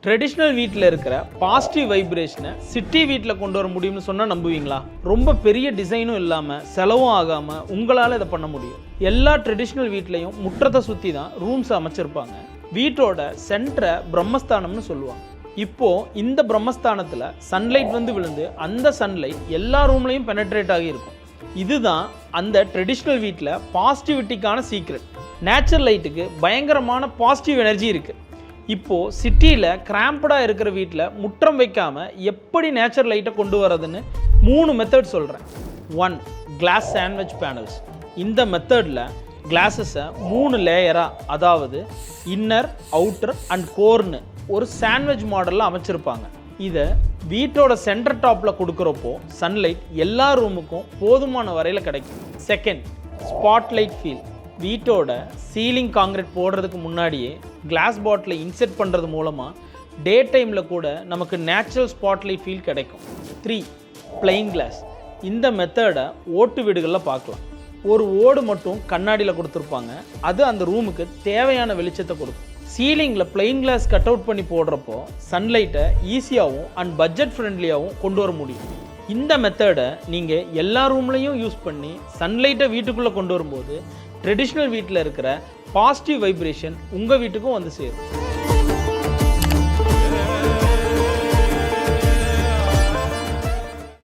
Traditional வீட்டில் இருக்கிற positive வைப்ரேஷனை city வீட்டில் கொண்டு வர முடியும்னு சொன்னால் நம்புவீங்களா? ரொம்ப பெரிய டிசைனும் இல்லாமல் செலவும் ஆகாமல் உங்களால் இதை பண்ண முடியும். எல்லா ட்ரெடிஷ்னல் வீட்லேயும் முற்றத்தை சுற்றி தான் ரூம்ஸ் அமைச்சிருப்பாங்க. வீட்டோட சென்டரை பிரம்மஸ்தானம்னு சொல்லுவாங்க. இப்போது இந்த பிரம்மஸ்தானத்தில் சன்லைட் வந்து விழுந்து அந்த சன்லைட் எல்லா ரூம்லையும் பெனட்ரேட் ஆகி இருக்கும். இதுதான் அந்த ட்ரெடிஷ்னல் வீட்டில் பாசிட்டிவிட்டிக்கான சீக்ரெட். நேச்சுரல் லைட்டுக்கு பயங்கரமான பாசிட்டிவ் எனர்ஜி இருக்குது. இப்போது சிட்டியில் கிராம்படாக இருக்கிற வீட்டில் முற்றம் வைக்காமல் எப்படி நேச்சுரல் லைட்டை கொண்டு வரதுன்னு 3 மெத்தட் சொல்கிறேன். 1. Glass sandwich panels. இந்த மெத்தடில் கிளாஸஸை 3 லேயராக, அதாவது இன்னர், அவுட்டர் அண்ட் கோர்னு ஒரு சாண்ட்விச் மாடலில் அமைச்சிருப்பாங்க. இதை வீட்டோட சென்டர் டாப்பில் கொடுக்குறப்போ சன்லைட் எல்லா ரூமுக்கும் போதுமான வரையில் கிடைக்கும். 2. Spotlight feel. வீட்டோட சீலிங் காங்கிரீட் போடுறதுக்கு முன்னாடியே கிளாஸ் பாட்டிலை இன்செர்ட் பண்ணுறது மூலமாக டே டைமில் கூட நமக்கு நேச்சுரல் ஸ்பாட்லைட் ஃபீல் கிடைக்கும். 3. Plain glass. இந்த மெத்தடை ஓட்டு வீடுகளில் பார்க்கலாம். ஒரு ஓடு மட்டும் கண்ணாடியில் கொடுத்துருப்பாங்க. அது அந்த ரூமுக்கு தேவையான வெளிச்சத்தை கொடுக்கும். சீலிங்கில் பிளெயின் கிளாஸ் கட் அவுட் பண்ணி போடுறப்போ சன்லைட்டை ஈஸியாகவும் அண்ட் பட்ஜெட் ஃப்ரெண்ட்லியாகவும் கொண்டு வர முடியும். இந்த மெத்தடை நீங்கள் எல்லா ரூம்லையும் யூஸ் பண்ணி சன்லைட்டை வீட்டுக்குள்ளே கொண்டு வரும்போது ட்ரெடிஷ்னல் வீட்டில் இருக்கிற பாசிட்டிவ் வைப்ரேஷன் உங்கள் வீட்டுக்கும் வந்து சேரும்.